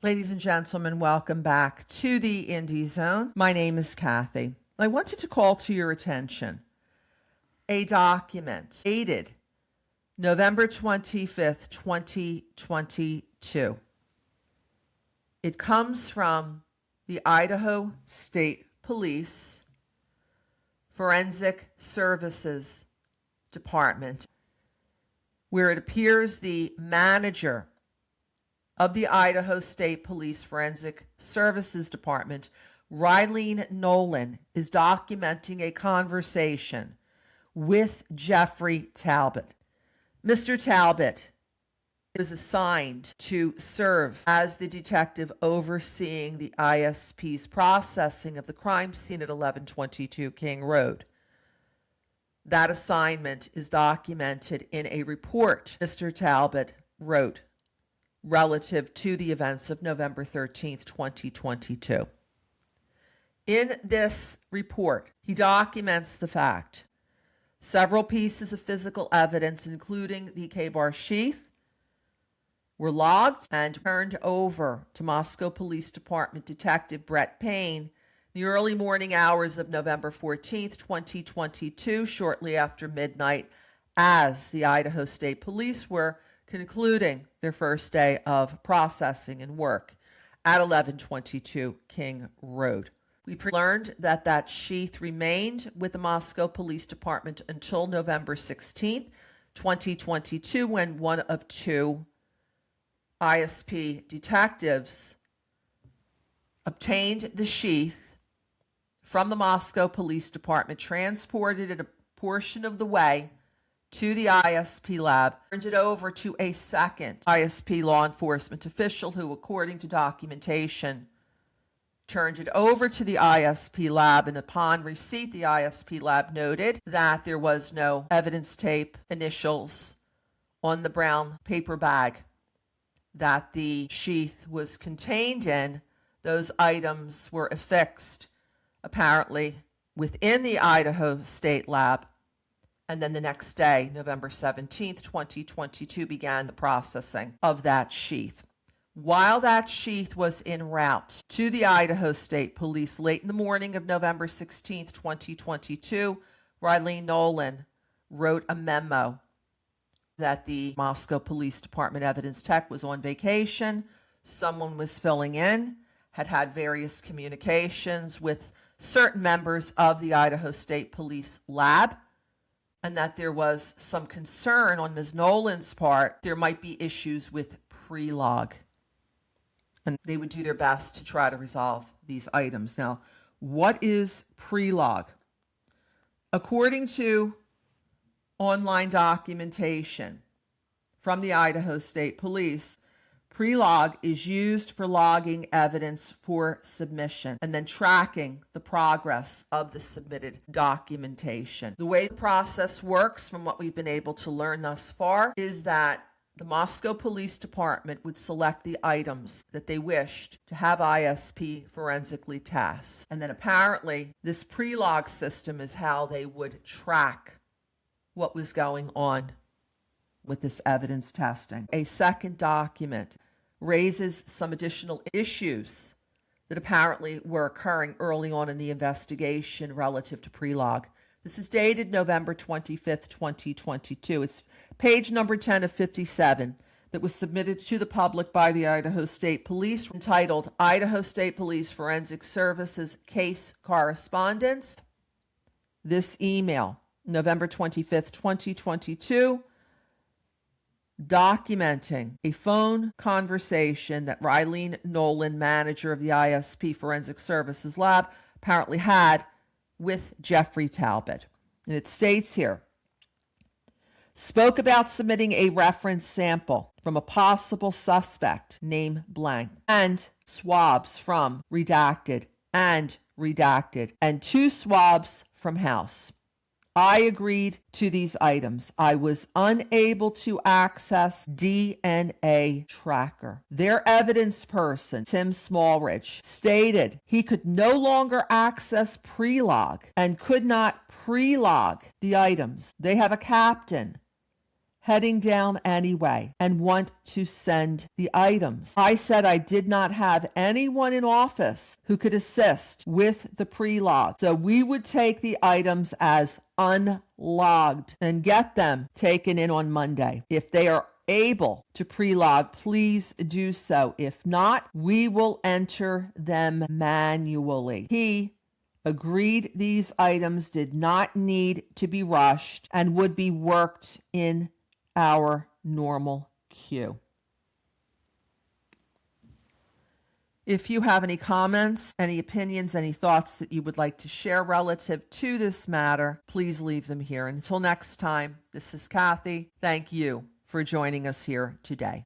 Ladies and gentlemen, welcome back to the Indie Zone. My name is Kathy. I wanted to call to your attention a document dated November 25th, 2022. It comes from the Idaho State Police Forensic Services Department, where it appears the manager of the Idaho State Police Forensic Services Department, Rylene Nolan, is documenting a conversation with Jeffrey Talbot. Mr. Talbot was assigned to serve as the detective overseeing the ISP's processing of the crime scene at 1122 King Road. That assignment is documented in a report Mr. Talbot wrote relative to the events of November 13th, 2022. In this report, he documents the fact several pieces of physical evidence, including the K-bar sheath, were logged and turned over to Moscow Police Department Detective Brett Payne in the early morning hours of November 14th, 2022, shortly after midnight, as the Idaho State Police were concluding their first day of processing and work at 1122 King Road. We learned that that sheath remained with the Moscow Police Department until November 16th, 2022, when one of two ISP detectives obtained the sheath from the Moscow Police Department, transported it a portion of the way to the ISP lab, turned it over to a second ISP law enforcement official who, according to documentation, turned it over to the ISP lab, and upon receipt, the ISP lab noted that there was no evidence tape initials on the brown paper bag that the sheath was contained in. Those items were affixed, apparently, within the Idaho State lab. And then the next day, November 17th, 2022, began the processing of that sheath. While that sheath was en route to the Idaho State Police late in the morning of November 16th, 2022, Rylene Nolan wrote a memo that the Moscow Police Department evidence tech was on vacation, someone was filling in, had various communications with certain members of the Idaho State Police lab, and that there was some concern on Ms. Nolan's part there might be issues with Prelog. And they would do their best to try to resolve these items. Now, what is Prelog? According to online documentation from the Idaho State Police, Prelog is used for logging evidence for submission and then tracking the progress of the submitted documentation. The way the process works, from what we've been able to learn thus far, is that the Moscow Police Department would select the items that they wished to have ISP forensically test. And then apparently this Prelog system is how they would track what was going on with this evidence testing. A second document raises some additional issues that apparently were occurring early on in the investigation relative to Prelog. This is dated November 25th, 2022. It's page number 10 of 57 that was submitted to the public by the Idaho State Police, entitled Idaho State Police Forensic Services Case Correspondence. This email, November 25th, 2022, documenting a phone conversation that Rylene Nolan, manager of the ISP Forensic Services Lab, apparently had with Jeffrey Talbot. And it states here, spoke about submitting a reference sample from a possible suspect, name blank, and swabs from redacted, and 2 swabs from house. I agreed to these items. I was unable to access DNA tracker. Their evidence person, Tim Smallridge, stated he could no longer access Prelog and could not Prelog the items. They have a captain heading down anyway and want to send the items. I said I did not have anyone in office who could assist with the prelog, so we would take the items as unlogged and get them taken in on Monday. If they are able to prelog, please do so. If not, we will enter them manually. He agreed these items did not need to be rushed and would be worked in our normal queue. If you have any comments, any opinions, any thoughts that you would like to share relative to this matter, please leave them here. Until next time, this is Kathy. Thank you for joining us here today.